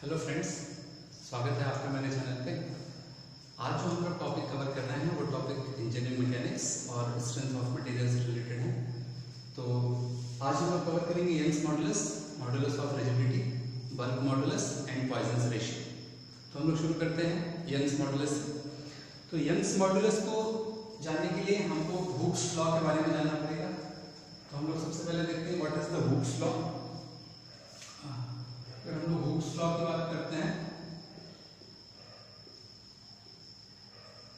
Hello friends, स्वागत है आपका मेरे चैनल पे। आज जो हम लोग टॉपिक कवर कर रहे हैं वो टॉपिक इंजीनियरिंग मैकेनिक्स और स्ट्रेंथ ऑफ मटेरियल्स से रिलेटेड है। तो आज हम लोग कवर करेंगे Young's modulus, modulus of rigidity, bulk modulus and Poisson's ratio. तो हम लोग शुरू करते हैं यंग्स मॉडुलस। तो यंग्स मॉडुलस को जानने के लिए हमको हुक्स लॉ के बारे में जानना पड़ेगा। तो हम लोग सबसे पहले देखते हैं what is the Hooke's law. अगर हम लोग हुक्स लॉ की बात करते हैं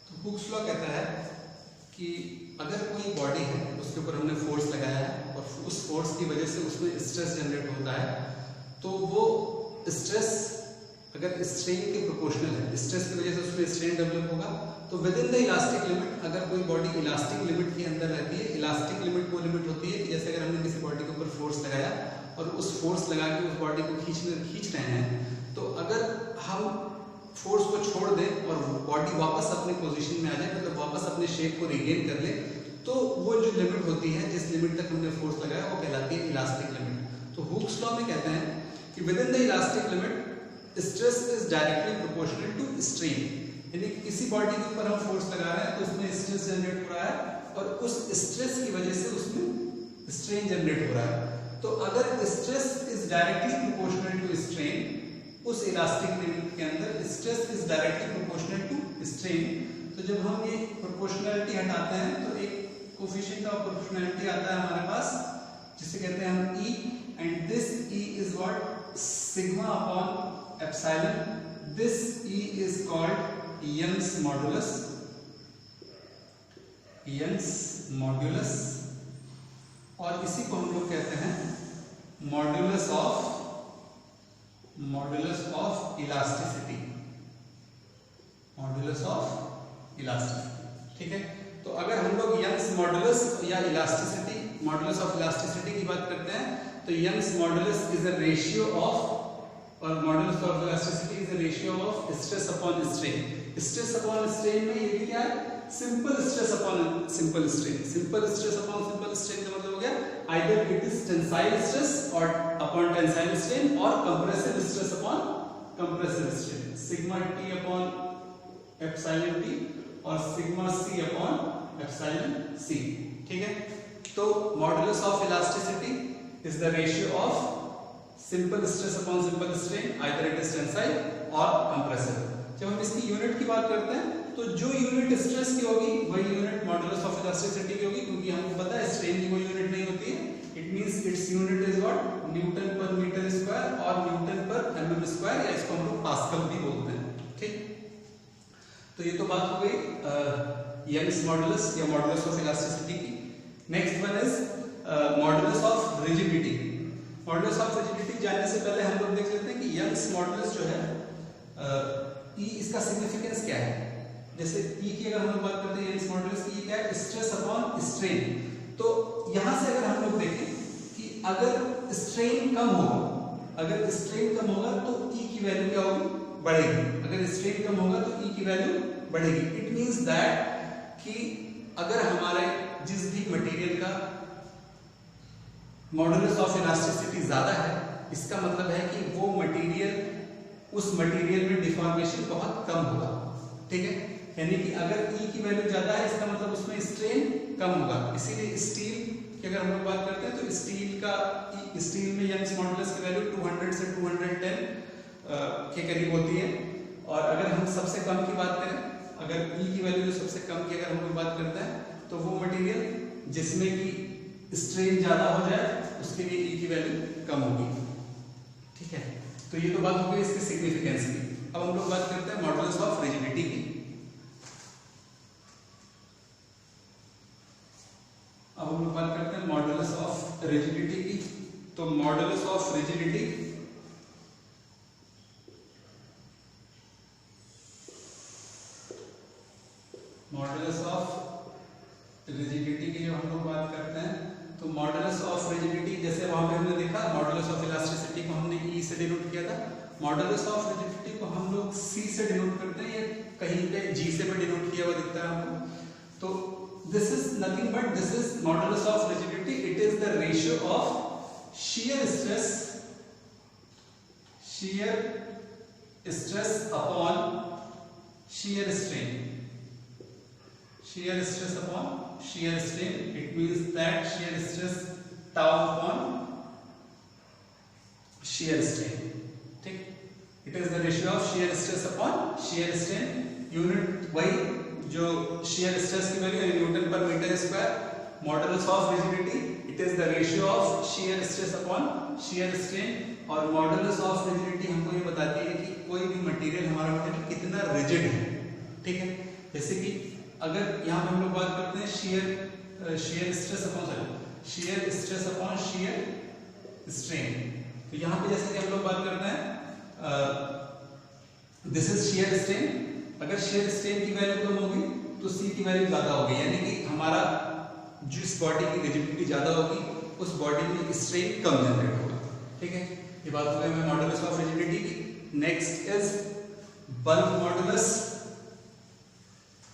तो हुक्स लॉ कहता है कि अगर कोई बॉडी है उसके ऊपर हमने फोर्स लगाया है और उस फोर्स की वजह से उसमें स्ट्रेस जनरेट होता है, तो वो स्ट्रेस अगर स्ट्रेन के प्रोपोर्शनल है, स्ट्रेस की वजह से उसमें स्ट्रेन डेवलप होगा। तो with in the elastic limit, अगर कोई बॉडी इलास्टिक लिमिट के अंदर रहती है, इलास्टिक लिमिट वो लिमिट होती है कि जैसे अगर हमने किसी बॉडी के ऊपर फोर्स लगाया और उस फोर्स लगा के उस बॉडी को खींच रहे हैं, तो अगर हम फोर्स को छोड़ दें और बॉडी वापस अपने पोजीशन में आ जाए, मतलब वापस अपने शेप को रिगेन कर ले, तो वो जो लिमिट होती है, जिस लिमिट तक हमने फोर्स लगाया, वो कहलाती है इलास्टिक लिमिट। तो हुक्स लॉ में कहते हैं कि within the elastic limit stress is directly proportional to strain. यानी किसी बॉडी के ऊपर हम फोर्स लगा रहे हैं तो उसमें स्ट्रेस जनरेट हो रहा है और उस स्ट्रेस की वजह से उसमें स्ट्रेन जनरेट हो रहा है। तो अगर stress is directly proportional to strain, उस इलास्टिक लिमिट के अंदर stress is directly proportional to strain, तो जब हम ये प्रोपोर्शनैलिटी हटाते हैं तो एक कोफिशिएंट ऑफ प्रोपोर्शनैलिटी आता है हमारे पास, जिसे कहते हैं हम E, and this E is what sigma upon epsilon. This E is called Young's modulus. Young's modulus, और इसी को हम लोग कहते हैं modulus of elasticity. Modulus of elasticity, ठीक है। तो अगर हम लोग यंग्स मॉडुलस या इलास्टिसिटी, मॉडुलस ऑफ इलास्टिसिटी की बात करते हैं, तो Young's modulus is a ratio of, और modulus of elasticity is a ratio of stress upon strain. Stress upon strain में ये भी क्या है? Simple stress upon simple strain. Simple stress upon simple strain का मतलब हो गया either it is tensile stress और अपॉन टेंसाइल स्ट्रेन, और compressive stress upon compressive strain. Sigma T upon epsilon T और sigma C upon epsilon C, ठीक है। तो modulus of elasticity is the ratio of simple stress upon simple strain, either it is tensile और compressive. जब हम इसकी unit की बात करते हैं तो जो यूनिट स्ट्रेस की होगी वही यूनिट मॉडुलस ऑफ इलास्टिसिटी की होगी, क्योंकि हमको पता है स्ट्रेन की कोई यूनिट नहीं होती है। It means its unit is what Newton पर मीटर स्क्वायर और न्यूटन पर mm स्क्वायर, या इसको हम लोग पास्कल भी बोलते हैं, ठीक। तो ये तो बात हो गई यंग्स मॉडुलस या मॉडुलस ऑफ इलास्टिसिटी की। Next one is modulus of rigidity. Modulus of rigidity जानने से पहले हम लोग देख लेते हैं कि यंग्स मॉडुलस जो है E, इसका सिग्निफिकेंस क्या है। जैसे E की अगर हम लोग बात करते हैं यंग्स मॉडुलस की, क्या है? Stress upon strain. तो यहां से अगर हम लोग देखें कि अगर स्ट्रेन कम होगा, अगर स्ट्रेन कम होगा तो E की वैल्यू क्या होगी? बढ़ेगी। अगर स्ट्रेन कम होगा तो E की वैल्यू बढ़ेगी। इट मींस दैट कि अगर हमारे जिस भी मटेरियल का मॉडुलस ऑफ इलास्टिसिटी ज्यादा है, इसका मतलब है कि वो मटेरियल, उस मटेरियल में डिफॉर्मेशन बहुत कम होगा, ठीक है। यानी कि अगर E की वैल्यू ज्यादा है, इसका मतलब उसमें स्ट्रेन कम होगा। इसीलिए स्टील की अगर हम लोग बात करते हैं तो स्टील में यंग्स मॉडुलस की वैल्यू 200 से 210 के करीब होती है। और अगर हम सबसे कम की बात करें, अगर E की वैल्यू जो सबसे कम की अगर हम लोग बात करते हैं, तो वो मटेरियल जिसमें कि स्ट्रेन ज्यादा हो जाए उसके लिए E की वैल्यू कम होगी, ठीक है। तो ये तो बात हो गई इसके सिग्निफिकेंस की। अब हम लोग बात करते हैं मॉडुलस ऑफ रिजिडिटी की। अब हम लोग बात करते हैं मॉडुलस ऑफ रिजिडिटी की। तो मॉडुलस ऑफ रिजिडिटी की जब हम लोग बात करते हैं तो मॉडुलस ऑफ रिजिडिटी, जैसे वहां पे हमने देखा मॉडुलस ऑफ इलास्टिसिटी को हमने E से डिनोट किया था, मॉडुलस ऑफ रिजिडिटी को हम लोग C से डिनोट करते हैं, या कहीं पे G से भी डिनोट किया हुआ दिखता है हमको। तो this is nothing but this is modulus of rigidity. It is the ratio of shear stress stress upon shear strain. Shear stress upon shear strain, it means that shear stress tau upon shear strain. ठीक, it is the ratio of shear stress upon shear strain. Unit वही जो shear stress की value है newton पर metre square. Modulus of rigidity, it is the ratio of shear stress upon shear strain. और modulus of rigidity हमको ये बताती है कि कोई भी मटेरियल, हमारा मटेरियल कितना रिजिड है. ठीक है, जैसे कि अगर यहाँ पे हम लोग बात करते हैं shear stress upon shear strain, तो यहाँ पे जैसे कि हम लोग बात करते हैं दिस इज shear strain. अगर shear strain की वैल्यू कम होगी तो C की वैल्यू ज्यादा होगी, यानी कि हमारा जिस बॉडी की रिजिडिटी ज्यादा होगी उस बॉडी में स्ट्रेन कम जनरेट होगा. ठीक है, ये बात हो गई मॉडुलस ऑफ रिजिडिटी की. Next is bulk modulus.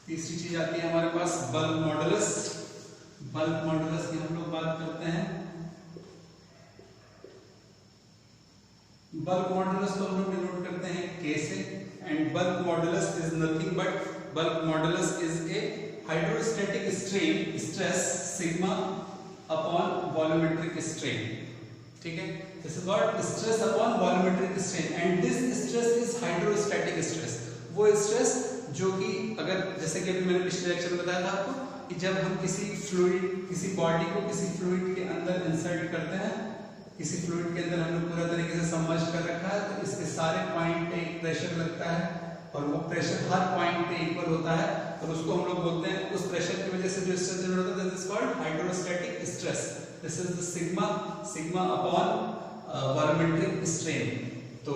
तीसरी चीज आती है हमारे पास बल्क मॉडुलस. बल्क मॉडुलस की हम लोग बात करते हैं. बल्क मॉडुलस को हम लोग डिनोट करते हैं K से. And bulk modulus is nothing but bulk modulus is a hydrostatic stress sigma upon volumetric strain. ठीक है, this is what stress upon volumetric strain and this stress is hydrostatic stress. वो stress जो कि अगर जैसे कि अभी मैंने पिछले लेक्चर में बताया था आपको कि जब हम किसी फ्लूइड, किसी बॉडी को किसी फ्लूइड के अंदर इंसर्ट करते हैं, किसी फ्लूइड के अंदर हमने पूरा तरीके से सबमर्ज कर रखा है, तो इसके सारे पॉइंट पे एक प्रेशर लगता है और वो प्रेशर हर पॉइंट पे इक्वल होता है और उसको हम लोग बोलते हैं, उस प्रेशर की वजह से जो स्ट्रेस जनरेट होता है this is called hydrostatic stress. This is the sigma upon volumetric strain. तो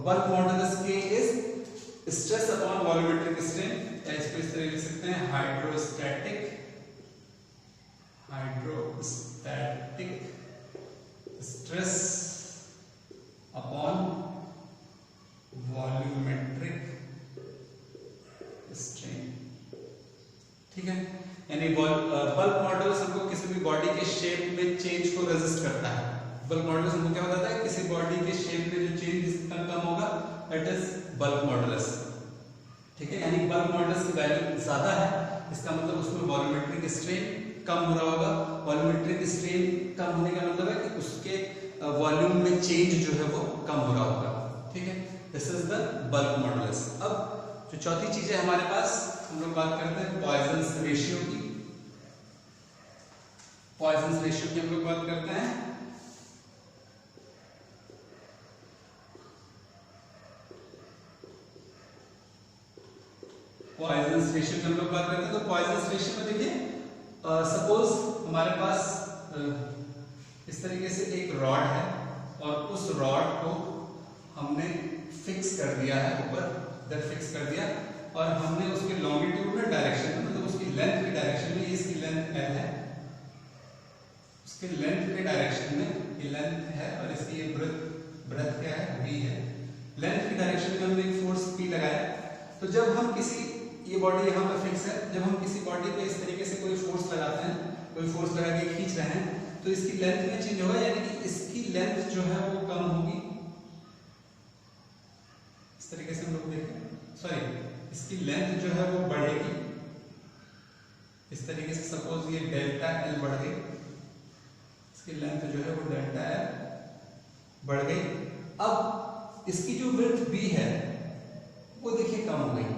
bulk modulus K is stress upon volumetric strain. इसको इस तरह लिख सकते हैं hydrostatic stress upon volumetric strain. ठीक है, यानी बल्क मॉडुलस हमको किसी भी बॉडी के शेप में चेंज को रेजिस्ट करता है. बल्क मॉडुलस हमको क्या बताता है, किसी बॉडी के शेप में जो चेंज कम होगा दैट इज बल्क मॉडुलस. ठीक है, यानी बल्क मॉडुलस की वैल्यू ज्यादा है, इसका मतलब उसमें वॉल्यूमेट्रिक स्ट्रेन कम हो रहा होगा. वॉल्यूमेट्रिक स्ट्रेन कम होने का मतलब है कि उसके वॉल्यूम में चेंज जो है वो कम हो रहा होगा. ठीक है, this is the bulk modulus. अब जो चौथी चीज है हमारे पास, हम लोग बात करते हैं पॉइजन्स रेशियो की. पॉइजन्स रेशियो की हम लोग बात करते हैं. पॉइजन्स रेशियो की हम लोग बात करते हैं. तो पॉइजन्स रेशियो में देखिए, सपोज हमारे पास इस तरीके से एक रॉड है और उस रॉड को हमने फिक्स कर दिया है ऊपर, इधर फिक्स कर दिया और हमने उसके लॉन्गिट्यूडनल डायरेक्शन में, मतलब उसकी लेंथ की डायरेक्शन में, ये इसकी लेंथ L है, उसके लेंथ के डायरेक्शन में ये लेंथ है और इसकी ये ब्रेथ क्या है, V है. लेंथ की डायरेक्शन में हमने एक फोर्स P लगाया. तो जब हम किसी, ये बॉडी यहाँ पे फिक्स है, जब हम किसी बॉडी पे इस तरीके से कोई फोर्स लगाते हैं, कोई फोर्स लगा के खींच रहे हैं, तो इसकी लेंथ में चेंज होगा, यानी कि इसकी लेंथ जो है वो कम होगी. इस तरीके से हम लोग देखें, सॉरी, इसकी लेंथ जो है वो बढ़ेगी. इस तरीके से सपोज ये डेल्टा L बढ़ गई, इसकी लेंथ जो है वो डेल्टा L बढ़ गई. अब इसकी जो विड्थ B है वो देखिए कम हो गई.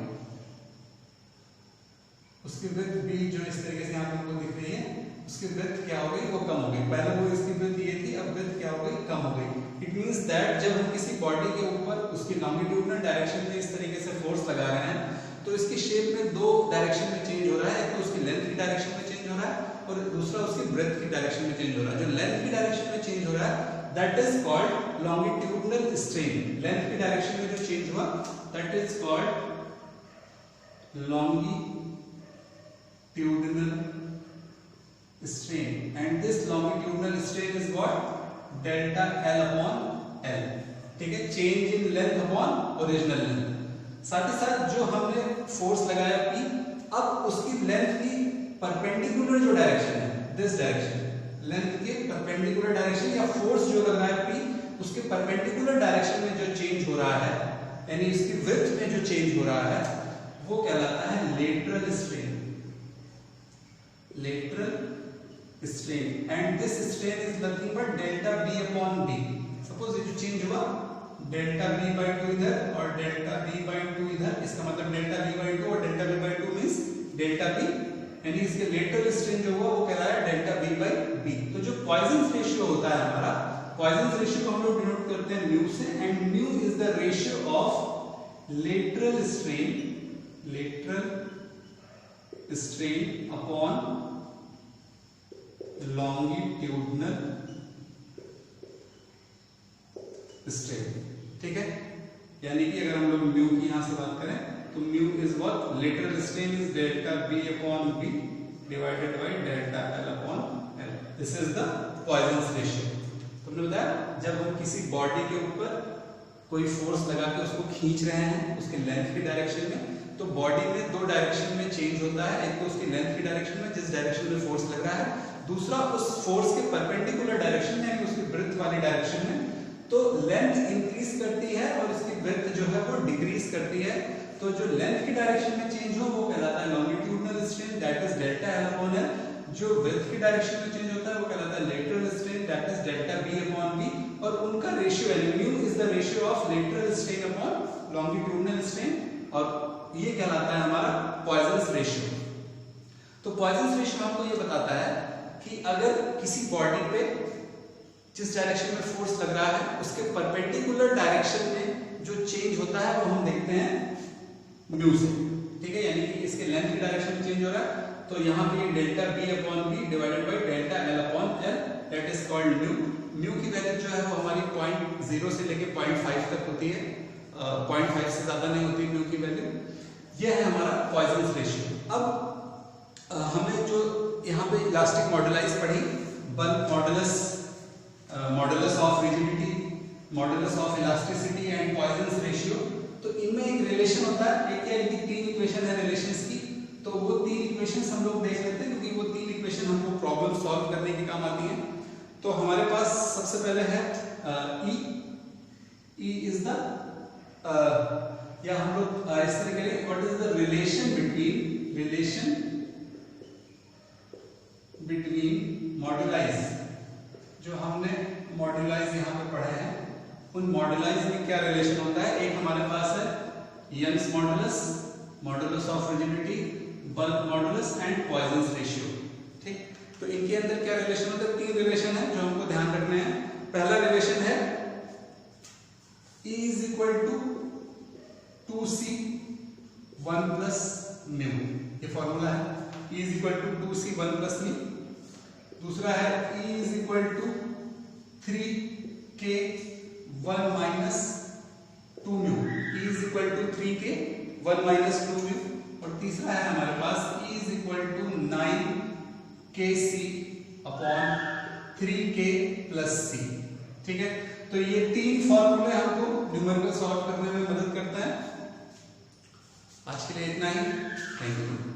उसकी विड्थ B जो इस तरीके से यहाँ पे हमको दिख रही है, उसकी विड्थ क्या हो गई, वो कम हो गई. पहले वो इसकी विड्थ ये थी, अब विड्थ क्या हो गई, कम हो गई. इट मींस दैट जब हम किसी बॉडी के ऊपर उसकी लॉन्गिट्यूडनल डायरेक्शन में इस तरीके से फोर्स लगा रहे हैं, तो इसकी शेप में दो डायरेक्शन में चेंज हो रहा है. एक तो उसकी लेंथ की डायरेक्शन में चेंज हो रहा है और दूसरा उसकी ब्रेथ की डायरेक्शन में चेंज हो रहा है. जो लेंथ की डायरेक्शन में चेंज हो रहा है that is called longitudinal strain. Length की डायरेक्शन में जो चेंज हुआ that is called longitudinal strain, and this longitudinal strain is what, delta L upon L. ठीक है, change in length upon original length. साथ ही साथ जो हमने फोर्स लगाया P, अब उसकी लेंथ की परपेंडिकुलर जो डायरेक्शन है, दिस डायरेक्शन, लेंथ के परपेंडिकुलर डायरेक्शन या फोर्स जो लग रहा है P, उसके परपेंडिकुलर डायरेक्शन में जो चेंज हो रहा है, यानी इसकी विड्थ में जो चेंज हो रहा है वो कहलाता है lateral strain. Lateral strain and this strain is nothing but delta B upon B. Suppose ये जो चेंज हुआ डेल्टा बी बाई 2 इधर और डेल्टा बी बाई 2 इधर, इसका मतलब डेल्टा बी बाई 2 और delta B by 2 means delta B, यानी इसके लेटरल स्ट्रेन जो हुआ वो कहलाया डेल्टा बी बाई बी। तो जो पॉइजन रेशियो होता है हमारा, पॉइजन रेशियो को हम लोग डिनोट करते हैं म्यू से, and mu is the ratio of lateral strain upon longitudinal strain. ठीक है, यानी कि अगर हम लोग म्यू की यहां से बात करें तो mu is what, lateral strain is delta B upon B divided by delta L upon L. This is the Poisson ratio. तुमने बताया जब हम किसी बॉडी के ऊपर कोई फोर्स लगा के उसको खींच रहे हैं उसके लेंथ की डायरेक्शन में, तो बॉडी में दो डायरेक्शन में चेंज होता है, एक तो उसकी लेंथ की डायरेक्शन में जिस डायरेक्शन में फोर्स लग रहा है, दूसरा उस फोर्स के परपेंडिकुलर डायरेक्शन में यानी उसकी ब्रेथ वाली डायरेक्शन में। तो लेंथ इंक्रीज करती है और इसकी ब्रेथ जो है वो डिक्रीज करती है। तो जो लेंथ की डायरेक्शन में चेंज हो वो कहलाता है longitudinal strain, that is delta L upon L. जो ब्रेथ की डायरेक्शन में चेंज होता है वो कहलाता है lateral strain, that is delta B upon B. और उनका रेशियो है mu is the ratio of lateral strain upon longitudinal strain, और ये कहलाता है हमारा पॉइजन रेशियो। तो पॉइजन रेशियो हमको ये बताता है कि अगर किसी बॉडी पे जिस डायरेक्शन में फोर्स लग रहा है उसके परपेंडिकुलर डायरेक्शन में जो चेंज होता है वो हम देखते हैं म्यू से। ठीक है, यानी कि इसके लेंथ की डायरेक्शन में चेंज हो रहा है तो यहाँ पे delta B upon B divided by delta L upon L, that is called mu. Mu की वैल्यू जो है वो हमारी 0.0 से लेके 0.5 तक होती है, 0.5 से ज्यादा नहीं होती म्यू की वैल्यू। यह है हमारा पॉइजन रेशियो। अब हमें जो यहाँ पे इलास्टिक मॉडुलाइज पढ़ी, bulk modulus, modulus of rigidity, modulus of elasticity and Poisson ratio, तो इनमें एक रिलेशन होता है। एक या इनकी 3 इक्वेशन है रिलेशंस की, तो वो 3 इक्वेशंस हम लोग देख लेते हैं क्योंकि वो 3 इक्वेशन हमको प्रॉब्लम सॉल्व करने के काम आती हैं। तो हमारे पास सबसे पहले है E इज द, या हम लोग इस तरह करें, what is the relation between moduli, जो हमने मॉडुलाइज यहाँ पे पढ़े हैं, उन मॉडुलाइज में क्या रिलेशन होता है। एक हमारे पास है Young's modulus, modulus of rigidity, bulk modulus and Poisson ratio. ठीक, तो इनके अंदर क्या रिलेशन होता है, 3 रिलेशन है जो हमको ध्यान रखने हैं। पहला रिलेशन है E is equal to 2C 1 plus mu, ये फॉर्मूला है। E is equal to 2C 1 plus mu। दूसरा है E is equal to 3K 1 minus 2 mu, E is equal to 3K 1 minus 2 mu। और तीसरा है हमारे पास E is equal to 9KC upon 3K plus C। ठीक है, तो ये 3 फॉर्मूले हमको न्यूमेरिकल सॉल्व करने में मदद करता है। आज के लिए इतना ही, थैंक यू।